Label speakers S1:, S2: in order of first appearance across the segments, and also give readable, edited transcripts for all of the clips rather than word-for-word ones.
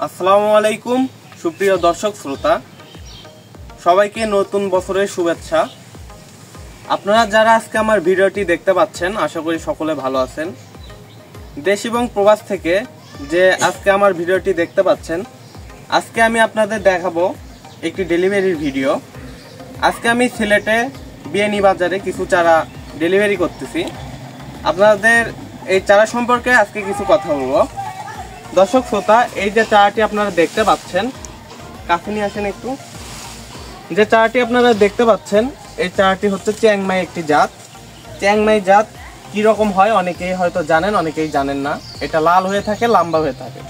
S1: আসসালামু আলাইকুম সুপ্রিয় দর্শক শ্রোতা, সবাইকে নতুন বছরের শুভেচ্ছা। আপনারা যারা আজকে আমার ভিডিওটি দেখতে পাচ্ছেন, আশা করি সকলে ভালো আছেন। দেশ এবং প্রবাস থেকে যে আজকে আমার ভিডিওটি দেখতে পাচ্ছেন, আজকে আমি আপনাদের দেখাবো একটি ডেলিভারির ভিডিও। আজকে আমি সিলেটে বিএনি বাজারে কিছু চারা ডেলিভারি করতেছি। আপনাদের এই চারা সম্পর্কে আজকে কিছু কথা বলবো। দর্শক শ্রোতা, এই যে চারাটি আপনারা দেখতে পাচ্ছেন, কাছে নিয়ে আসেন একটু। যে চারাটি আপনারা দেখতে পাচ্ছেন, এই চারাটি হচ্ছে চ্যাংমাই একটি জাত। চ্যাংমাই জাত কীরকম হয় অনেকেই হয়তো জানেন, অনেকেই জানেন না। এটা লাল হয়ে থাকে, লম্বা হয়ে থাকে।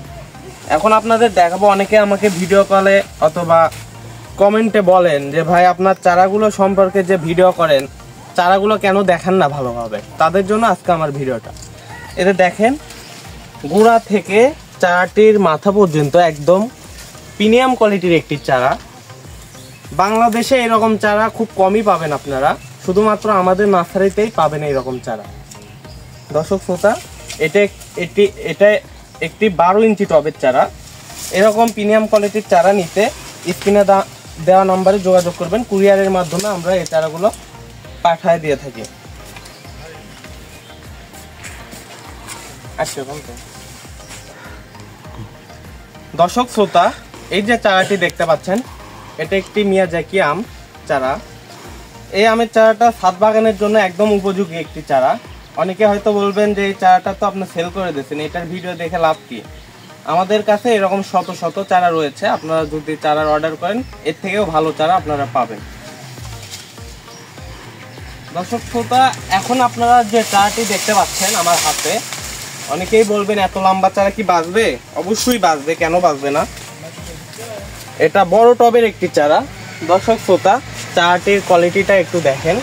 S1: এখন আপনাদের দেখাবো। অনেকে আমাকে ভিডিও কলে অথবা কমেন্টে বলেন যে ভাই আপনার চারাগুলো সম্পর্কে যে ভিডিও করেন, চারাগুলো কেন দেখান না ভালোভাবে। তাদের জন্য আজকে আমার ভিডিওটা। এটা দেখেন, গোড়া থেকে চারাটির মাথা পর্যন্ত একদম প্রিমিয়াম কোয়ালিটির একটি চারা। বাংলাদেশে এরকম চারা খুব কমই পাবেন আপনারা, শুধুমাত্র আমাদের নার্সারিতেই পাবেন এইরকম চারা। দর্শক শ্রোতা, এটা একটি 12 ইঞ্চি টবের চারা। এরকম প্রিমিয়াম কোয়ালিটির চারা নিতে স্ক্রিনে দেওয়া নম্বরে যোগাযোগ করবেন। কুরিয়ারের মাধ্যমে আমরা এই চারাগুলো পাঠিয়ে দিয়ে থাকি। দর্শক শ্রোতা, এই যে চারাটি দেখতে পাচ্ছেন, এটা একটি মিয়াজাকি আম চারা। এই আমের চারাটা ছাদ বাগানের জন্য একদম উপযোগী একটি চারা। অনেকে হয়তো বলবেন যে এই চারাটা তো আপনি সেল করে দিয়েছেন, এটার ভিডিও দেখে লাভ কি। আমাদের কাছে এরকম শত শত চারা রয়েছে। আপনারা যদি চারার অর্ডার করেন, এর থেকেও ভালো চারা আপনারা পাবেন। দর্শক শ্রোতা, এখন আপনারা যে চারাটি দেখতে পাচ্ছেন আমার হাতে, অনেকেই বলবেন এত লম্বা চারা কি বাঁচবে? অবশ্যই বাঁচবে, কেন বাঁচবে না। এটা বড় টবের একটি চারা। দর্শক শ্রোতা, চারাটির কোয়ালিটিটা একটু দেখেন।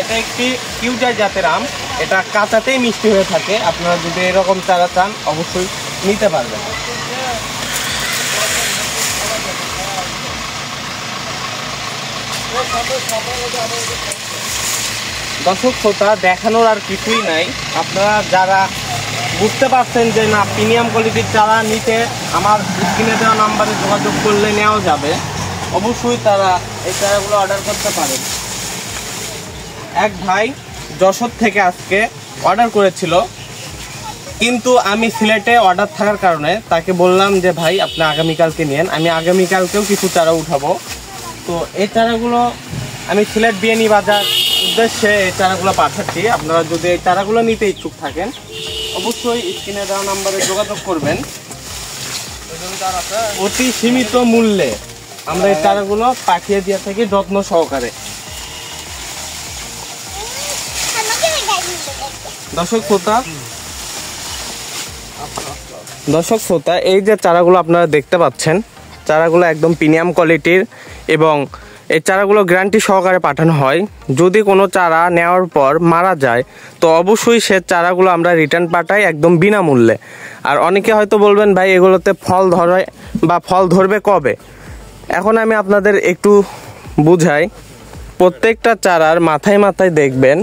S1: এটা একটি কিউজার জাতের আম। এটা কাঁচাতেই মিষ্টি হয়ে থাকে। আপনারা যদি এরকম চারা চান, অবশ্যই নিতে পারবেন। দর্শক শ্রোতা, দেখানোর আর কিছুই নাই। আপনারা যারা বুঝতে পারছেন যে না প্রিমিয়াম কোয়ালিটির চারা নিতে, আমার স্ক্রিনে দেওয়া নাম্বারে যোগাযোগ করলে নেওয়া যাবে, অবশ্যই তারা এই চারাগুলো অর্ডার করতে পারেন। এক ভাই যশোর থেকে আজকে অর্ডার করেছিল, কিন্তু আমি সিলেটে অর্ডার থাকার কারণে তাকে বললাম যে ভাই আপনি আগামীকালকে নিন। আমি আগামীকালকেও কিছু চারা উঠাবো। তো এই চারাগুলো আমি সিলেট বিএনি বাজার উদ্দেশ্যে এই চারাগুলো পাঠাচ্ছি। আপনারা যদি এই চারাগুলো নিতে ইচ্ছুক থাকেন, অবশ্যই স্ক্রিনে দেওয়া নাম্বারে যোগাযোগ করবেন। অতি সীমিত মূল্যে আমরা এই চারাগুলো পাঠিয়ে দিয়ে থাকি যত্ন সহকারে। দর্শক শ্রোতা, এই যে চারাগুলো আপনারা দেখতে পাচ্ছেন, চারাগুলো একদম প্রিমিয়াম কোয়ালিটির এবং এই চারাগুলো গ্যারান্টি সহকারে পাঠানো হয়। যদি কোনো চারা নেওয়ার পর মারা যায়, তো অবশ্যই সে চারাগুলো আমরা রিটার্ন পাঠাই একদম বিনামূল্যে। আর অনেকে হয়তো বলবেন ভাই এগুলোতে ফল ধরে বা ফল ধরবে কবে। এখন আমি আপনাদের একটু বুঝাই। প্রত্যেকটা চারার মাথায় মাথায় দেখবেন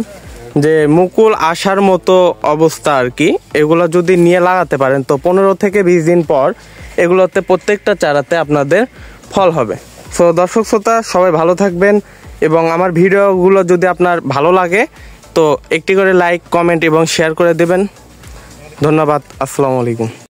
S1: যে মুকুল আসার মতো অবস্থা আর কি। এগুলো যদি নিয়ে লাগাতে পারেন, তো 15 থেকে 20 দিন পর এগুলোতে প্রত্যেকটা চারাতে আপনাদের ফল হবে। সো দর্শক শ্রোতা, সবাই ভালো থাকবেন এবং আমার ভিডিওগুলো যদি আপনার ভালো লাগে তো একটি করে লাইক, কমেন্ট এবং শেয়ার করে দেবেন। ধন্যবাদ। আসসালামু আলাইকুম।